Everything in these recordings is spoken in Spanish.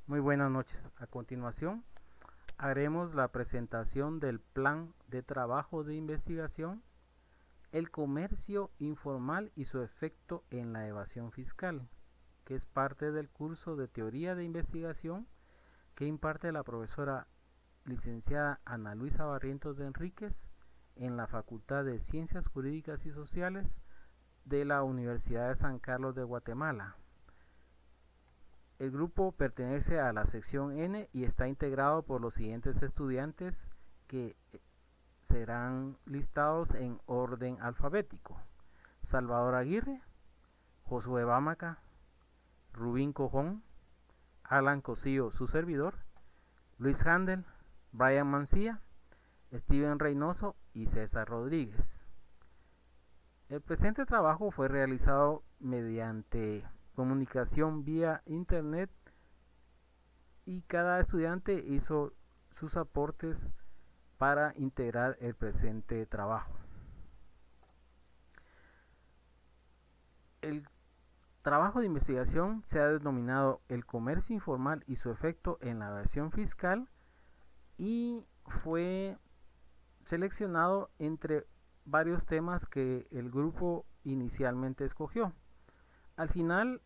Muy buenas noches. A continuación, haremos la presentación del plan de trabajo de investigación, el comercio informal y su efecto en la evasión fiscal, que es parte del curso de teoría de investigación que imparte la profesora licenciada Ana Luisa Barrientos de Enríquez en la Facultad de Ciencias Jurídicas y Sociales de la Universidad de San Carlos de Guatemala. El grupo pertenece a la sección N y está integrado por los siguientes estudiantes que serán listados en orden alfabético: Salvador Aguirre, Josué Bámaca, Rubín Cojón, Alan Cosío, su servidor, Luis Handel, Brian Mancía, Steven Reynoso y César Rodríguez. El presente trabajo fue realizado mediante comunicación vía internet y cada estudiante hizo sus aportes para integrar el presente trabajo. El trabajo de investigación se ha denominado el comercio informal y su efecto en la evasión fiscal y fue seleccionado entre varios temas que el grupo inicialmente escogió. Al final,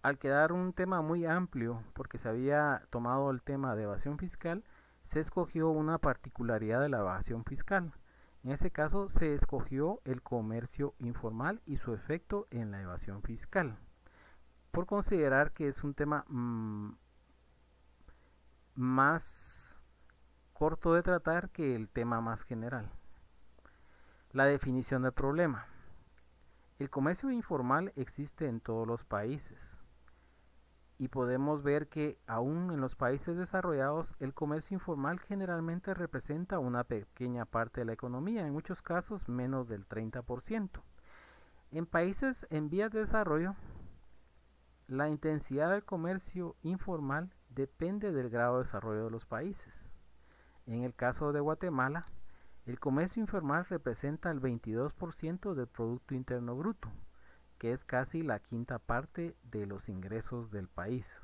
al quedar un tema muy amplio, porque se había tomado el tema de evasión fiscal, se escogió una particularidad de la evasión fiscal. En ese caso se escogió el comercio informal y su efecto en la evasión fiscal, por considerar que es un tema más corto de tratar que el tema más general. La definición del problema. El comercio informal existe en todos los países y podemos ver que aún en los países desarrollados el comercio informal generalmente representa una pequeña parte de la economía, en muchos casos menos del 30%. En países en vías de desarrollo, la intensidad del comercio informal depende del grado de desarrollo de los países. En el caso de Guatemala, el comercio informal representa el 22% del Producto Interno Bruto, que es casi la quinta parte de los ingresos del país.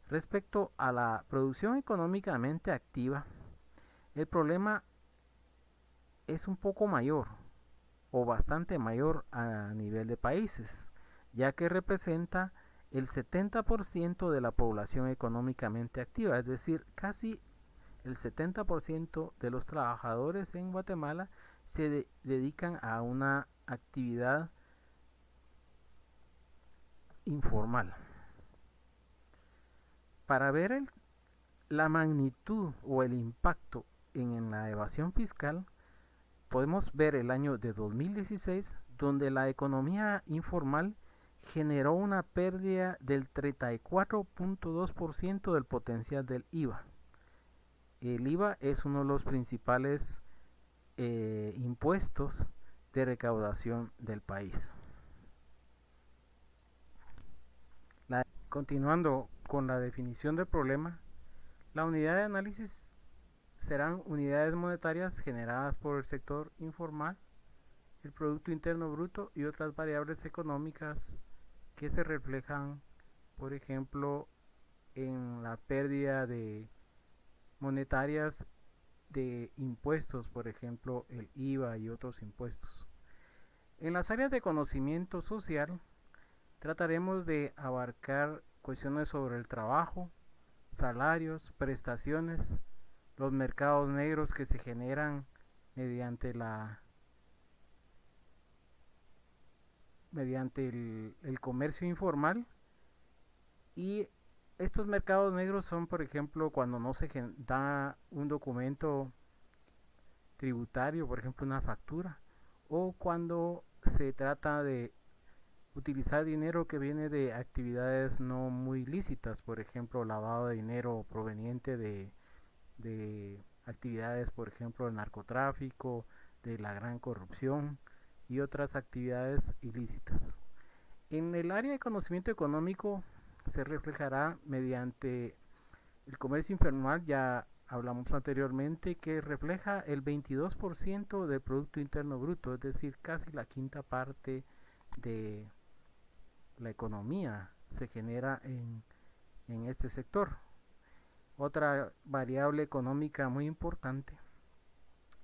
Respecto a la producción económicamente activa, el problema es un poco mayor o bastante mayor a nivel de países, ya que representa el 70% de la población económicamente activa, es decir, casi el 70% de los trabajadores en Guatemala se dedican a una actividad informal. Para ver la magnitud o el impacto en la evasión fiscal, podemos ver el año de 2016, donde la economía informal generó una pérdida del 34.2% del potencial del IVA. El IVA es uno de los principales impuestos de recaudación del país. Continuando con la definición del problema, la unidad de análisis serán unidades monetarias generadas por el sector informal, el Producto Interno Bruto y otras variables económicas que se reflejan, por ejemplo, en la pérdida de monetarias de impuestos, por ejemplo, el IVA y otros impuestos. En las áreas de conocimiento social, trataremos de abarcar cuestiones sobre el trabajo, salarios, prestaciones, los mercados negros que se generan mediante el comercio informal, y estos mercados negros son, por ejemplo, cuando no se da un documento tributario, por ejemplo una factura, o cuando se trata de utilizar dinero que viene de actividades no muy lícitas, por ejemplo lavado de dinero proveniente de actividades, por ejemplo del narcotráfico, de la gran corrupción y otras actividades ilícitas. En el área de conocimiento económico se reflejará mediante el comercio informal, ya hablamos anteriormente, que refleja el 22% del Producto Interno Bruto, es decir, casi la quinta parte de la economía se genera en en este sector. Otra variable económica muy importante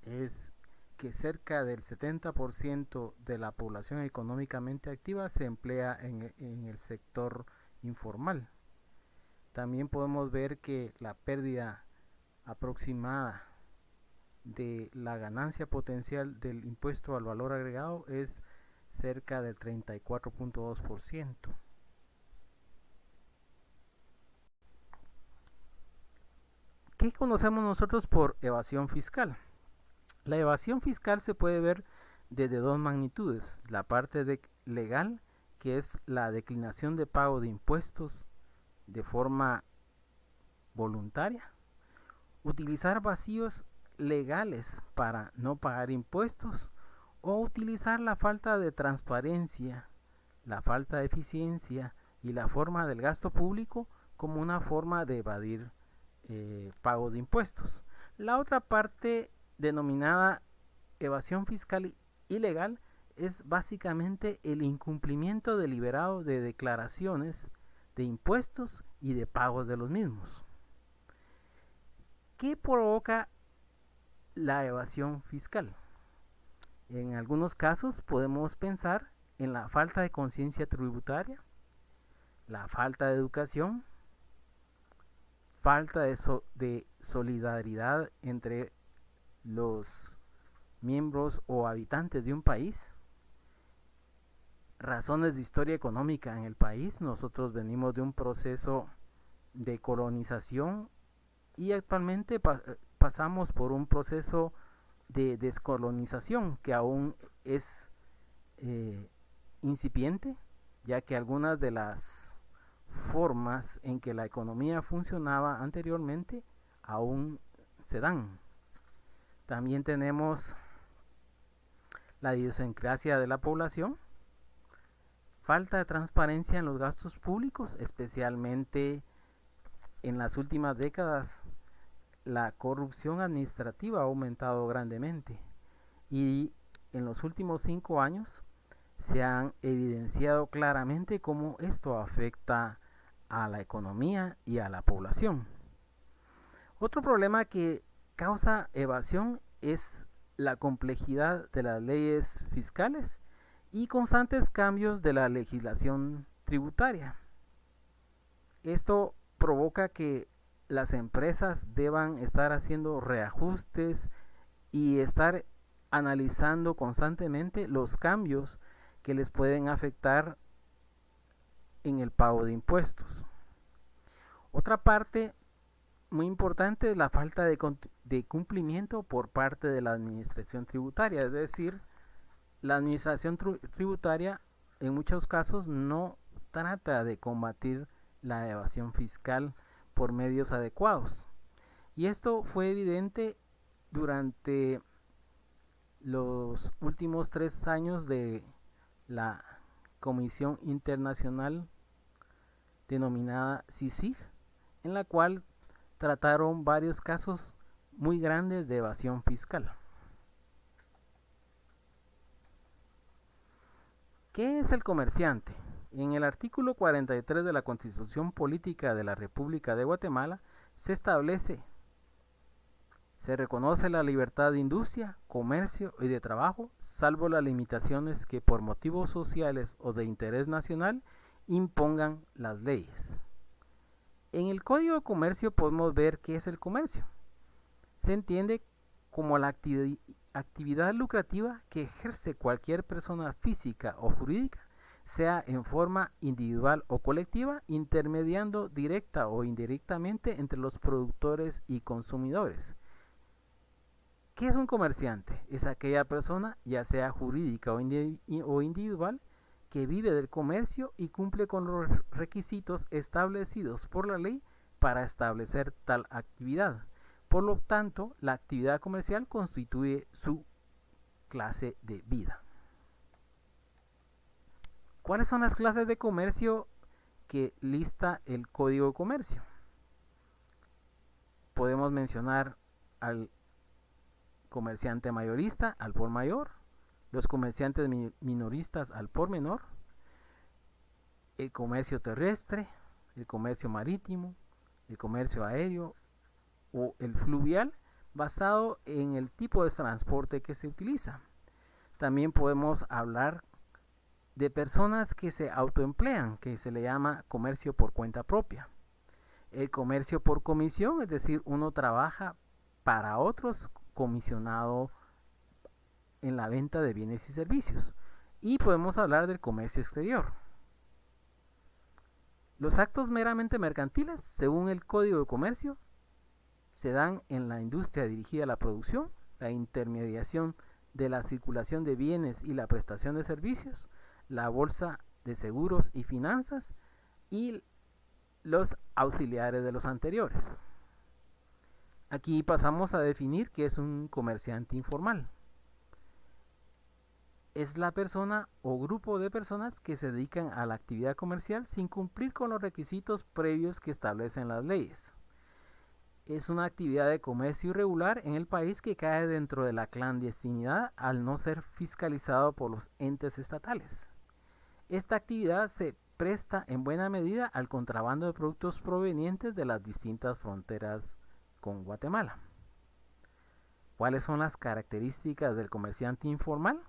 es que cerca del 70% de la población económicamente activa se emplea en el sector informal. También podemos ver que la pérdida aproximada de la ganancia potencial del impuesto al valor agregado es cerca del 34.2%. ¿Qué conocemos nosotros por evasión fiscal? La evasión fiscal se puede ver desde dos magnitudes. La parte legal, que es la declinación de pago de impuestos de forma voluntaria. Utilizar vacíos legales para no pagar impuestos o utilizar la falta de transparencia, la falta de eficiencia y la forma del gasto público como una forma de evadir pago de impuestos. La otra parte, denominada evasión fiscal ilegal, es básicamente el incumplimiento deliberado de declaraciones de impuestos y de pagos de los mismos. ¿Qué provoca la evasión fiscal? En algunos casos podemos pensar en la falta de conciencia tributaria, la falta de educación, falta de solidaridad entre los miembros o habitantes de un país, razones de historia económica en el país. Nosotros venimos de un proceso de colonización y actualmente pasamos por un proceso de descolonización que aún es incipiente, ya que algunas de las formas en que la economía funcionaba anteriormente aún se dan. También tenemos la idiosincrasia de la población, falta de transparencia en los gastos públicos, especialmente en las últimas décadas. La corrupción administrativa ha aumentado grandemente y en los últimos 5 años se han evidenciado claramente cómo esto afecta a la economía y a la población. Otro problema que causa evasión es la complejidad de las leyes fiscales y constantes cambios de la legislación tributaria. Esto provoca que las empresas deban estar haciendo reajustes y estar analizando constantemente los cambios que les pueden afectar en el pago de impuestos. Otra parte muy importante es la falta de cumplimiento por parte de la administración tributaria, es decir, la administración tributaria en muchos casos no trata de combatir la evasión fiscal por medios adecuados. Y esto fue evidente durante los últimos 3 años de la Comisión Internacional denominada CICIG, en la cual trataron varios casos muy grandes de evasión fiscal. ¿Qué es el comerciante? En el artículo 43 de la Constitución Política de la República de Guatemala se establece: se reconoce la libertad de industria, comercio y de trabajo, salvo las limitaciones que por motivos sociales o de interés nacional impongan las leyes. En el Código de Comercio podemos ver qué es el comercio. Se entiende como la actividad lucrativa que ejerce cualquier persona física o jurídica, sea en forma individual o colectiva, intermediando directa o indirectamente entre los productores y consumidores. ¿Qué es un comerciante? Es aquella persona, ya sea jurídica o individual, que vive del comercio y cumple con los requisitos establecidos por la ley para establecer tal actividad. Por lo tanto, la actividad comercial constituye su clase de vida. ¿Cuáles son las clases de comercio que lista el Código de Comercio? Podemos mencionar al comerciante mayorista al por mayor, los comerciantes minoristas al por menor, el comercio terrestre, el comercio marítimo, el comercio aéreo o el fluvial, basado en el tipo de transporte que se utiliza. También podemos hablar de personas que se autoemplean, que se le llama comercio por cuenta propia. El comercio por comisión, es decir, uno trabaja para otros comisionado en la venta de bienes y servicios. Y podemos hablar del comercio exterior. Los actos meramente mercantiles, según el Código de Comercio, se dan en la industria dirigida a la producción, la intermediación de la circulación de bienes y la prestación de servicios, la bolsa de seguros y finanzas y los auxiliares de los anteriores. Aquí pasamos a definir qué es un comerciante informal. Es la persona o grupo de personas que se dedican a la actividad comercial sin cumplir con los requisitos previos que establecen las leyes. Es una actividad de comercio irregular en el país que cae dentro de la clandestinidad al no ser fiscalizado por los entes estatales. Esta actividad se presta en buena medida al contrabando de productos provenientes de las distintas fronteras con Guatemala. ¿Cuáles son las características del comerciante informal?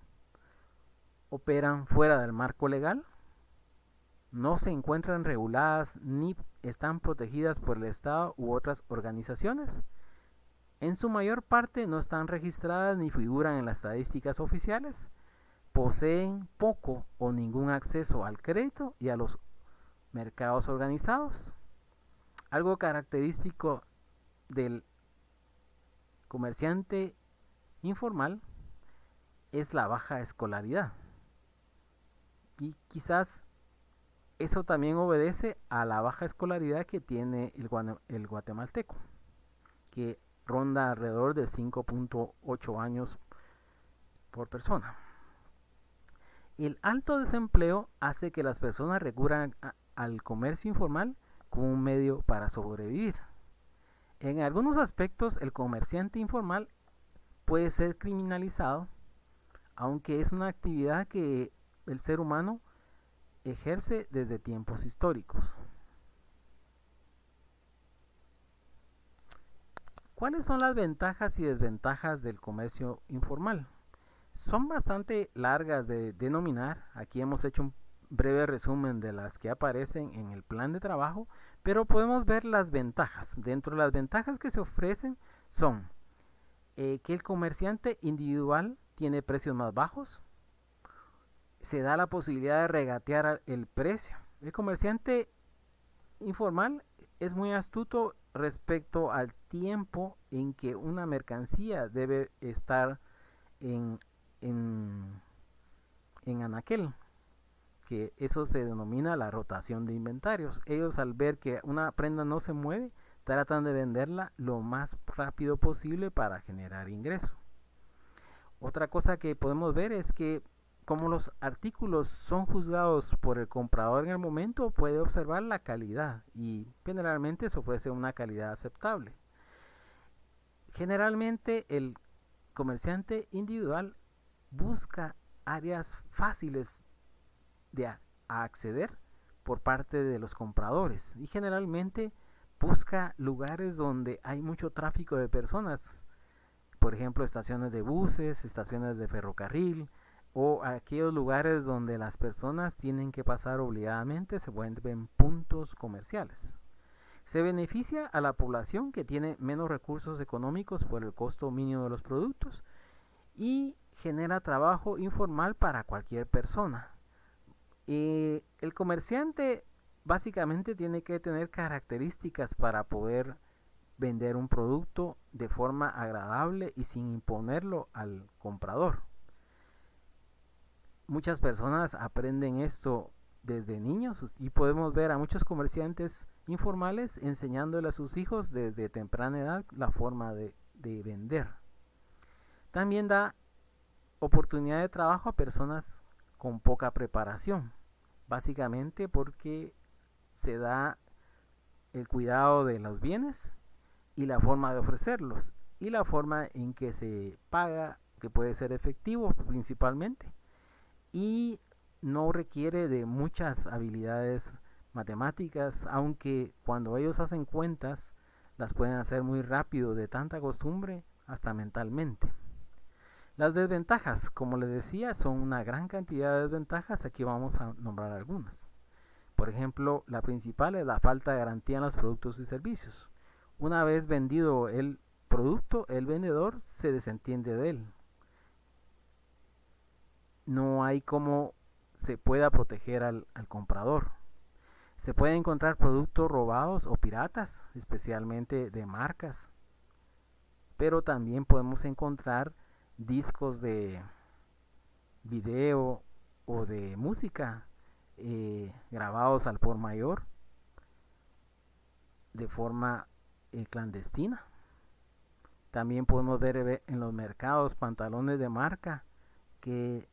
Operan fuera del marco legal, no se encuentran reguladas ni están protegidas por el Estado u otras organizaciones. En su mayor parte no están registradas ni figuran en las estadísticas oficiales. Poseen poco o ningún acceso al crédito y a los mercados organizados. Algo característico del comerciante informal es la baja escolaridad. Y quizás eso también obedece a la baja escolaridad que tiene el guatemalteco, que ronda alrededor de 5.8 años por persona. El alto desempleo hace que las personas recurran al comercio informal como un medio para sobrevivir. En algunos aspectos, el comerciante informal puede ser criminalizado, aunque es una actividad que el ser humano ejerce desde tiempos históricos. ¿Cuáles son las ventajas y desventajas del comercio informal? Son bastante largas de denominar. Aquí hemos hecho un breve resumen de las que aparecen en el plan de trabajo, pero podemos ver las ventajas. Dentro de las ventajas que se ofrecen son que el comerciante individual tiene precios más bajos, se da la posibilidad de regatear el precio. El comerciante informal es muy astuto respecto al tiempo en que una mercancía debe estar en anaquel, que eso se denomina la rotación de inventarios. Ellos, al ver que una prenda no se mueve, tratan de venderla lo más rápido posible para generar ingreso. Otra cosa que podemos ver es que como los artículos son juzgados por el comprador en el momento, puede observar la calidad y generalmente se ofrece una calidad aceptable. Generalmente el comerciante individual busca áreas fáciles de acceder por parte de los compradores y generalmente busca lugares donde hay mucho tráfico de personas, por ejemplo estaciones de buses, estaciones de ferrocarril o aquellos lugares donde las personas tienen que pasar obligadamente, se vuelven puntos comerciales. Se beneficia a la población que tiene menos recursos económicos por el costo mínimo de los productos y genera trabajo informal para cualquier persona. El comerciante básicamente tiene que tener características para poder vender un producto de forma agradable y sin imponerlo al comprador. Muchas personas aprenden esto desde niños y podemos ver a muchos comerciantes informales enseñándole a sus hijos desde temprana edad la forma de vender. También da oportunidad de trabajo a personas con poca preparación, básicamente porque se da el cuidado de los bienes y la forma de ofrecerlos y la forma en que se paga, que puede ser efectivo principalmente, y no requiere de muchas habilidades matemáticas, aunque cuando ellos hacen cuentas las pueden hacer muy rápido de tanta costumbre hasta mentalmente. Las desventajas, como les decía, son una gran cantidad de desventajas. Aquí vamos a nombrar algunas. Por ejemplo, la principal es la falta de garantía en los productos y servicios. Una vez vendido el producto, el vendedor se desentiende de él. No hay cómo se pueda proteger al comprador. Se pueden encontrar productos robados o piratas, especialmente de marcas, pero también podemos encontrar discos de video o de música grabados al por mayor de forma clandestina. También podemos ver en los mercados pantalones de marca que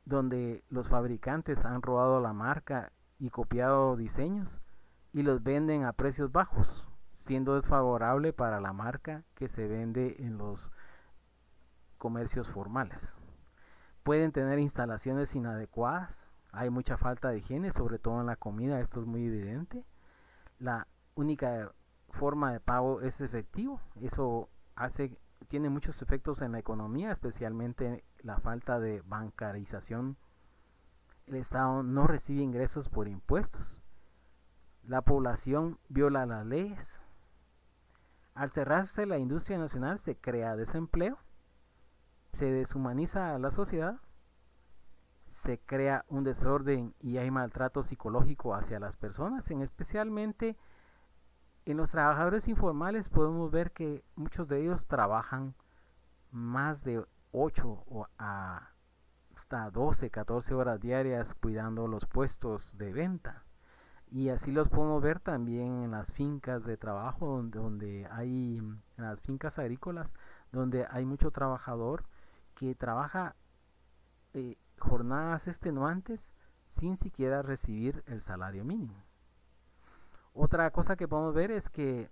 donde los fabricantes han robado la marca y copiado diseños y los venden a precios bajos, siendo desfavorable para la marca que se vende en los comercios formales. Pueden tener instalaciones inadecuadas, hay mucha falta de higiene, sobre todo en la comida, esto es muy evidente. La única forma de pago es efectivo, eso tiene muchos efectos en la economía, especialmente la falta de bancarización. El Estado no recibe ingresos por impuestos. La población viola las leyes. Al cerrarse la industria nacional se crea desempleo, se deshumaniza a la sociedad, se crea un desorden y hay maltrato psicológico hacia las personas, especialmente en los trabajadores informales. Podemos ver que muchos de ellos trabajan más de 8 o hasta 12, 14 horas diarias cuidando los puestos de venta. Y así los podemos ver también en las fincas de trabajo, donde hay, en las fincas agrícolas, donde hay mucho trabajador que trabaja jornadas extenuantes sin siquiera recibir el salario mínimo. Otra cosa que podemos ver es que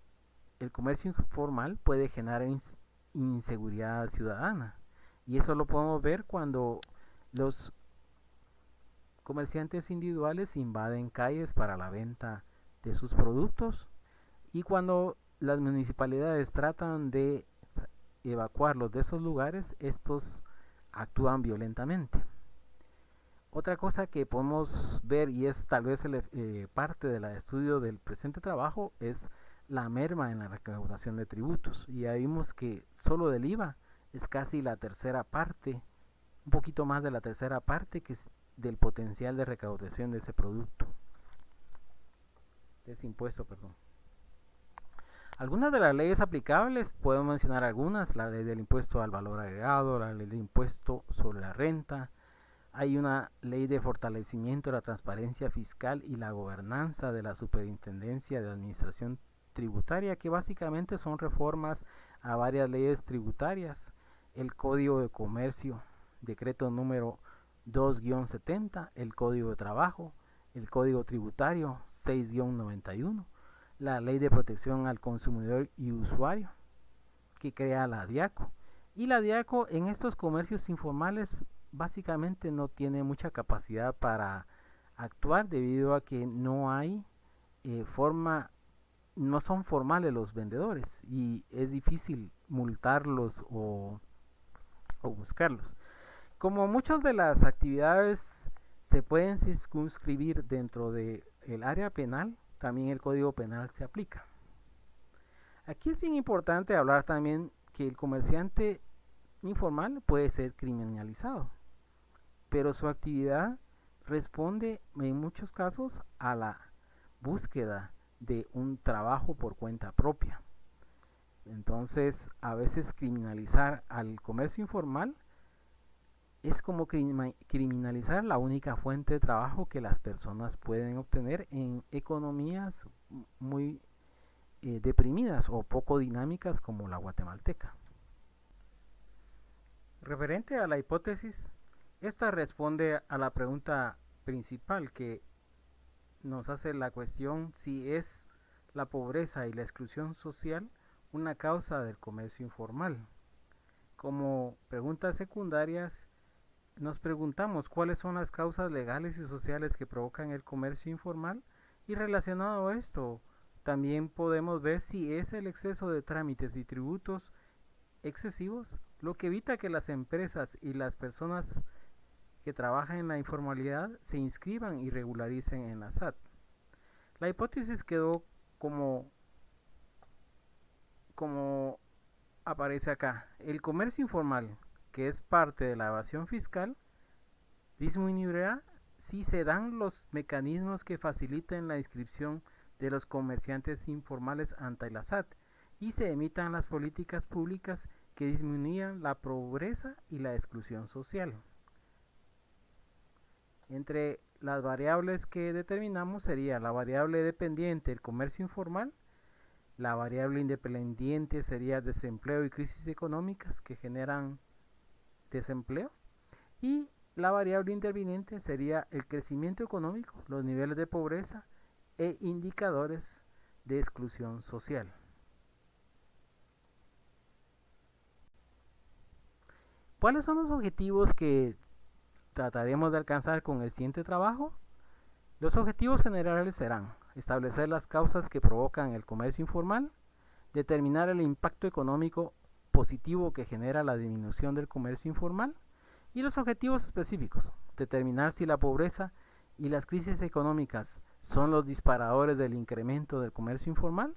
el comercio informal puede generar inseguridad ciudadana, y eso lo podemos ver cuando los comerciantes individuales invaden calles para la venta de sus productos y cuando las municipalidades tratan de evacuarlos de esos lugares, estos actúan violentamente. Otra cosa que podemos ver, y es tal vez parte del estudio del presente trabajo, es la merma en la recaudación de tributos. Y ya vimos que solo del IVA es casi la tercera parte, un poquito más de la tercera parte que es del potencial de recaudación de ese producto, de ese impuesto, perdón. Algunas de las leyes aplicables, podemos mencionar algunas: la ley del impuesto al valor agregado, la ley del impuesto sobre la renta. Hay una ley de fortalecimiento de la transparencia fiscal y la gobernanza de la Superintendencia de Administración Tributaria, que básicamente son reformas a varias leyes tributarias. El Código de Comercio, decreto número 2-70, el Código de Trabajo, el Código Tributario 6-91, la Ley de Protección al Consumidor y Usuario, que crea la DIACO. Y la DIACO en estos comercios informales básicamente no tiene mucha capacidad para actuar, debido a que no hay no son formales los vendedores y es difícil multarlos o buscarlos. Como muchas de las actividades se pueden circunscribir dentro del área penal, también el Código Penal se aplica. Aquí es bien importante hablar también que el comerciante informal puede ser criminalizado, pero su actividad responde en muchos casos a la búsqueda de un trabajo por cuenta propia. Entonces, a veces criminalizar al comercio informal es como criminalizar la única fuente de trabajo que las personas pueden obtener en economías muy deprimidas o poco dinámicas como la guatemalteca. Referente a la hipótesis, esta responde a la pregunta principal que nos hace la cuestión si es la pobreza y la exclusión social una causa del comercio informal. Como preguntas secundarias, nos preguntamos cuáles son las causas legales y sociales que provocan el comercio informal, y relacionado a esto también podemos ver si es el exceso de trámites y tributos excesivos lo que evita que las empresas y las personas que trabajan en la informalidad se inscriban y regularicen en la SAT. La hipótesis quedó como aparece acá. El comercio informal, que es parte de la evasión fiscal, disminuirá si se dan los mecanismos que faciliten la inscripción de los comerciantes informales ante la SAT y se emitan las políticas públicas que disminuyan la pobreza y la exclusión social. Entre las variables que determinamos sería la variable dependiente, el comercio informal. La variable independiente sería desempleo y crisis económicas que generan desempleo. Y la variable interviniente sería el crecimiento económico, los niveles de pobreza e indicadores de exclusión social. ¿Cuáles son los objetivos que trataremos de alcanzar con el siguiente trabajo? Los objetivos generales serán establecer las causas que provocan el comercio informal, determinar el impacto económico positivo que genera la disminución del comercio informal, y los objetivos específicos, determinar si la pobreza y las crisis económicas son los disparadores del incremento del comercio informal,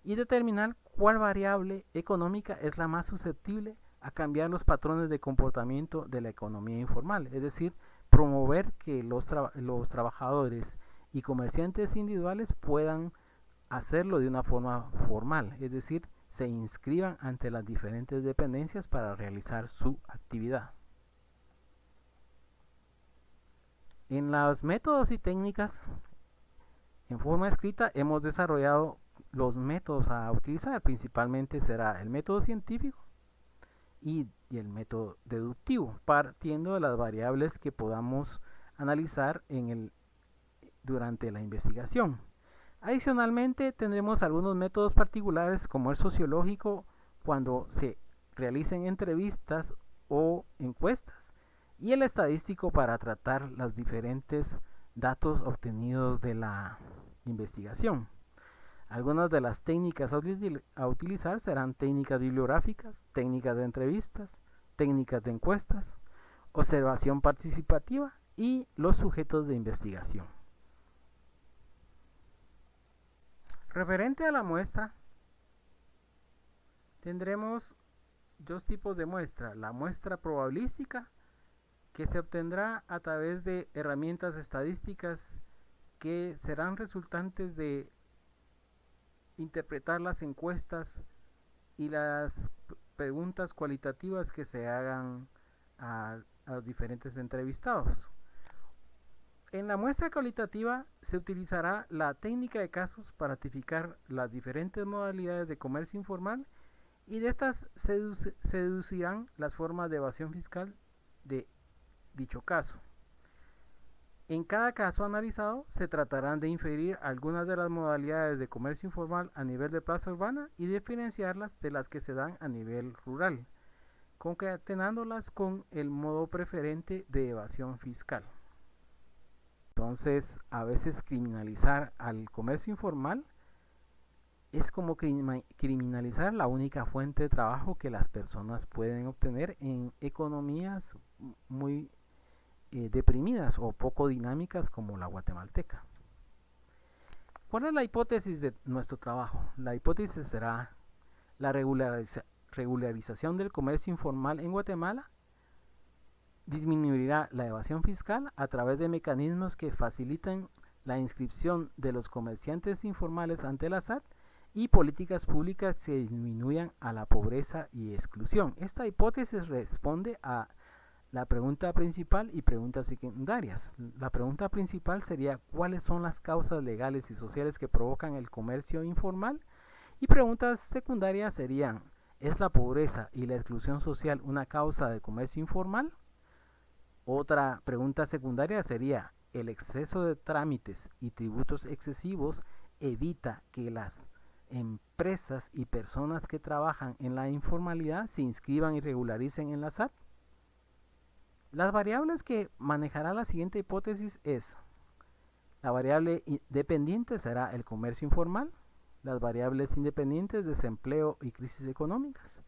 y determinar cuál variable económica es la más susceptible a cambiar los patrones de comportamiento de la economía informal, es decir, promover que los trabajadores y comerciantes individuales puedan hacerlo de una forma formal, es decir, se inscriban ante las diferentes dependencias para realizar su actividad. En los métodos y técnicas, en forma escrita, hemos desarrollado los métodos a utilizar. Principalmente será el método científico y el método deductivo, partiendo de las variables que podamos analizar durante la investigación. Adicionalmente, tendremos algunos métodos particulares como el sociológico, cuando se realicen entrevistas o encuestas, y el estadístico para tratar los diferentes datos obtenidos de la investigación. Algunas de las técnicas a utilizar serán técnicas bibliográficas, técnicas de entrevistas, técnicas de encuestas, observación participativa y los sujetos de investigación. Referente a la muestra, tendremos dos tipos de muestra. La muestra probabilística, que se obtendrá a través de herramientas estadísticas que serán resultantes de interpretar las encuestas y las preguntas cualitativas que se hagan a los diferentes entrevistados. En la muestra cualitativa se utilizará la técnica de casos para tipificar las diferentes modalidades de comercio informal, y de estas se deducirán las formas de evasión fiscal de dicho caso. En cada caso analizado se tratarán de inferir algunas de las modalidades de comercio informal a nivel de plaza urbana y diferenciarlas de las que se dan a nivel rural, concatenándolas con el modo preferente de evasión fiscal. Entonces, a veces criminalizar al comercio informal es como criminalizar la única fuente de trabajo que las personas pueden obtener en economías muy deprimidas o poco dinámicas como la guatemalteca. ¿Cuál es la hipótesis de nuestro trabajo? La hipótesis será la regularización del comercio informal en Guatemala disminuirá la evasión fiscal a través de mecanismos que faciliten la inscripción de los comerciantes informales ante la SAT y políticas públicas que disminuyan a la pobreza y exclusión. Esta hipótesis responde a la pregunta principal y preguntas secundarias. La pregunta principal sería ¿cuáles son las causas legales y sociales que provocan el comercio informal? Y preguntas secundarias serían ¿es la pobreza y la exclusión social una causa de comercio informal? Otra pregunta secundaria sería ¿el exceso de trámites y tributos excesivos evita que las empresas y personas que trabajan en la informalidad se inscriban y regularicen en la SAT? Las variables que manejará la siguiente hipótesis es: la variable dependiente será el comercio informal, las variables independientes, desempleo y crisis económicas,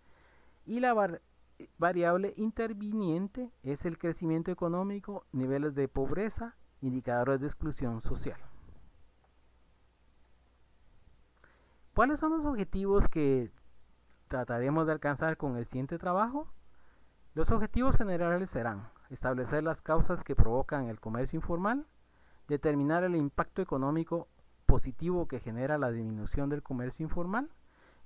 y la variable interviniente es el crecimiento económico, niveles de pobreza, indicadores de exclusión social. ¿Cuáles son los objetivos que trataremos de alcanzar con el siguiente trabajo? Los objetivos generales serán establecer las causas que provocan el comercio informal, determinar el impacto económico positivo que genera la disminución del comercio informal,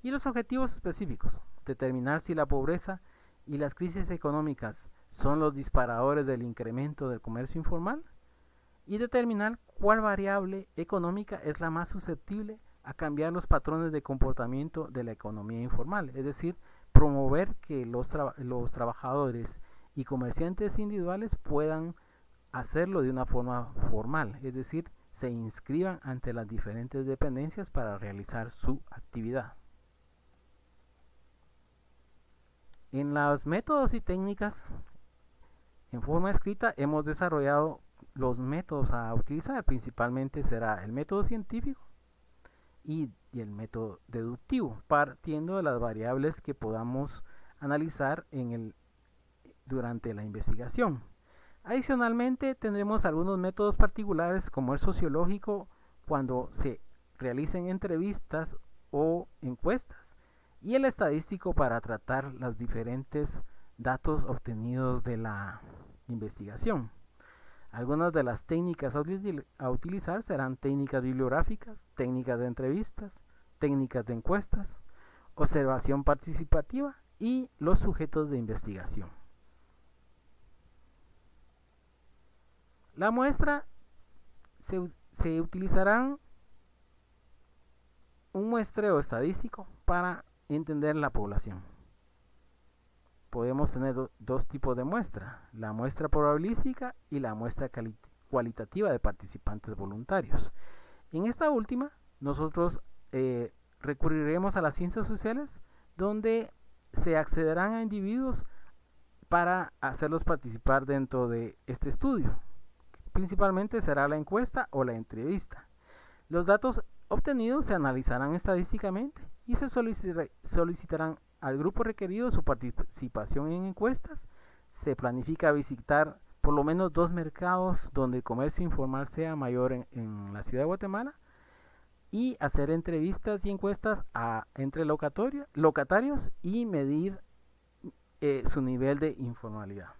y los objetivos específicos, determinar si la pobreza y las crisis económicas son los disparadores del incremento del comercio informal, y determinar cuál variable económica es la más susceptible a cambiar los patrones de comportamiento de la economía informal, es decir, promover que los trabajadores y comerciantes individuales puedan hacerlo de una forma formal, es decir, se inscriban ante las diferentes dependencias para realizar su actividad. En los métodos y técnicas, en forma escrita, hemos desarrollado los métodos a utilizar. Principalmente será el método científico y el método deductivo, partiendo de las variables que podamos analizar durante la investigación. Adicionalmente, tendremos algunos métodos particulares, como el sociológico, cuando se realicen entrevistas o encuestas, y el estadístico para tratar los diferentes datos obtenidos de la investigación. Algunas de las técnicas a utilizar serán técnicas bibliográficas, técnicas de entrevistas, técnicas de encuestas, observación participativa y los sujetos de investigación. La muestra se utilizará un muestreo estadístico para entender la población. Podemos tener dos tipos de muestra: la muestra probabilística y la muestra cualitativa de participantes voluntarios. En esta última, nosotros recurriremos a las ciencias sociales, donde se accederán a individuos para hacerlos participar dentro de este estudio. Principalmente será la encuesta o la entrevista. Los datos obtenidos se analizarán estadísticamente y se solicitarán al grupo requerido su participación en encuestas. Se planifica visitar por lo menos 2 mercados donde el comercio informal sea mayor en la ciudad de Guatemala, y hacer entrevistas y encuestas entre locatarios y medir su nivel de informalidad.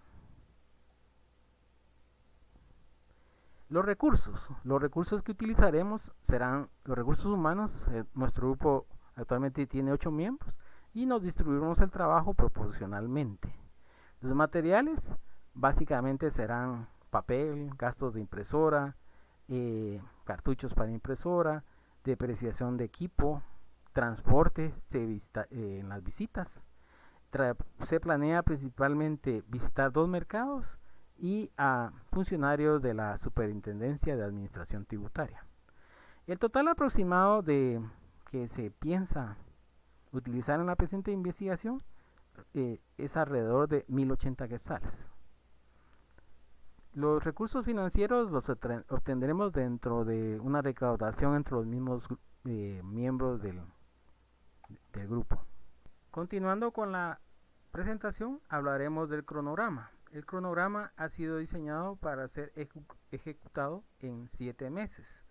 Los recursos que utilizaremos serán los recursos humanos. Nuestro grupo actualmente tiene 8 miembros y nos distribuiremos el trabajo proporcionalmente. Los materiales básicamente serán papel, gastos de impresora, cartuchos para impresora, depreciación de equipo, transporte en las visitas. Se planea principalmente visitar 2 mercados y a funcionarios de la Superintendencia de Administración Tributaria. El total aproximado que se piensa utilizar en la presente investigación es alrededor de 1080 quetzales. Los recursos financieros los obtendremos dentro de una recaudación entre los mismos miembros del grupo. Continuando con la presentación, hablaremos del cronograma. El cronograma ha sido diseñado para ser ejecutado en 7 meses.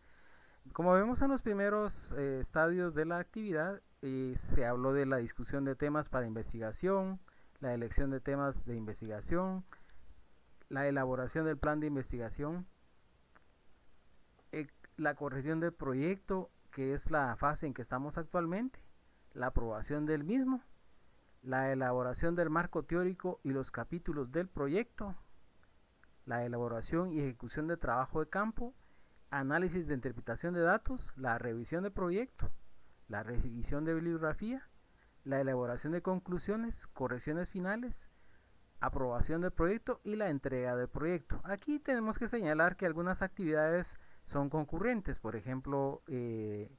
Como vemos en los primeros estadios de la actividad, se habló de la discusión de temas para investigación, la elección de temas de investigación, la elaboración del plan de investigación, la corrección del proyecto, que es la fase en que estamos actualmente, la aprobación del mismo, la elaboración del marco teórico y los capítulos del proyecto, la elaboración y ejecución de trabajo de campo, análisis de interpretación de datos, la revisión del proyecto, la revisión de bibliografía, la elaboración de conclusiones, correcciones finales, aprobación del proyecto y la entrega del proyecto. Aquí tenemos que señalar que algunas actividades son concurrentes. Por ejemplo, en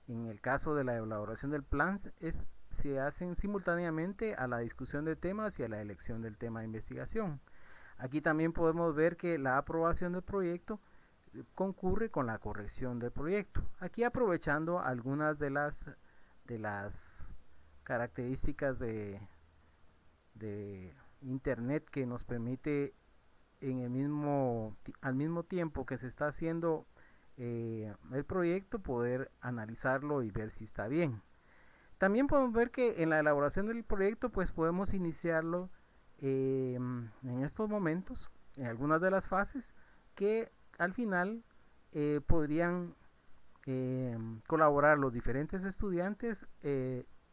el caso de la elaboración del plan, se hacen simultáneamente a la discusión de temas y a la elección del tema de investigación. Aquí también podemos ver que la aprobación del proyecto concurre con la corrección del proyecto. Aquí aprovechando algunas de las características de internet que nos permite al mismo tiempo que se está haciendo el proyecto, poder analizarlo y ver si está bien. También podemos ver que en la elaboración del proyecto pues podemos iniciarlo en estos momentos, en algunas de las fases que al final podrían colaborar los diferentes estudiantes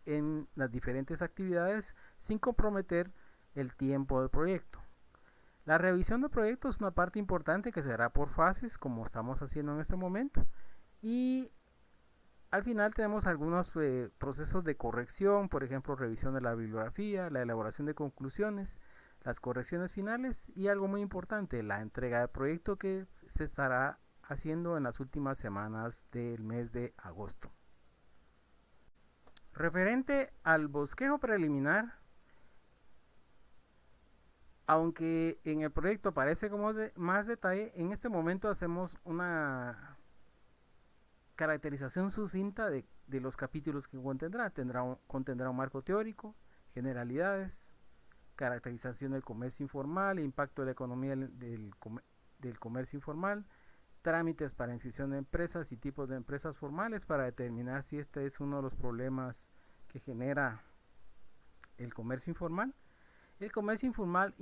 en las diferentes actividades sin comprometer el tiempo del proyecto. La revisión del proyecto es una parte importante que se hará por fases, como estamos haciendo en este momento, y al final tenemos algunos procesos de corrección, por ejemplo, revisión de la bibliografía, la elaboración de conclusiones, las correcciones finales y algo muy importante, la entrega del proyecto, que se estará haciendo en las últimas semanas del mes de agosto. Referente al bosquejo preliminar, aunque en el proyecto aparece como más detalle, en este momento hacemos una caracterización sucinta de los capítulos que contendrá. Contendrá un marco teórico, generalidades, caracterización del comercio informal, impacto de la economía del comercio informal, trámites para inscripción de empresas y tipos de empresas formales para determinar si este es uno de los problemas que genera el comercio informal. El comercio informal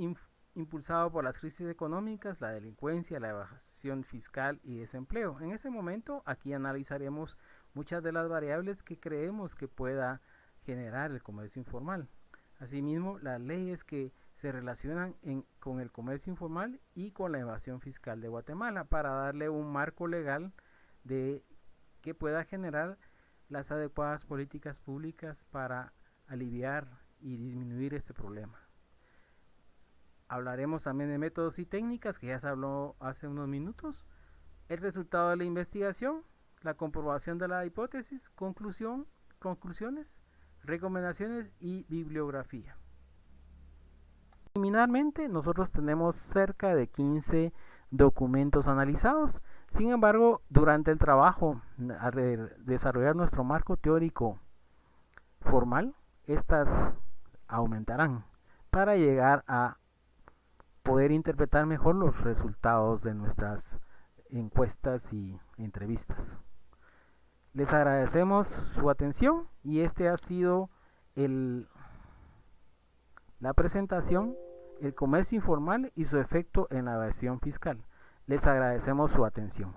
impulsado por las crisis económicas, la delincuencia, la evasión fiscal y desempleo. En ese momento aquí analizaremos muchas de las variables que creemos que pueda generar el comercio informal. Asimismo, las leyes que se relacionan con el comercio informal y con la evasión fiscal de Guatemala, para darle un marco legal que pueda generar las adecuadas políticas públicas para aliviar y disminuir este problema. Hablaremos también de métodos y técnicas, que ya se habló hace unos minutos, el resultado de la investigación, la comprobación de la hipótesis, conclusiones, recomendaciones y bibliografía. Preliminarmente, nosotros tenemos cerca de 15 documentos analizados. Sin embargo, durante el trabajo, al desarrollar nuestro marco teórico formal, estas aumentarán para llegar a poder interpretar mejor los resultados de nuestras encuestas y entrevistas. Les agradecemos su atención y este ha sido la presentación, el comercio informal y su efecto en la evasión fiscal. Les agradecemos su atención.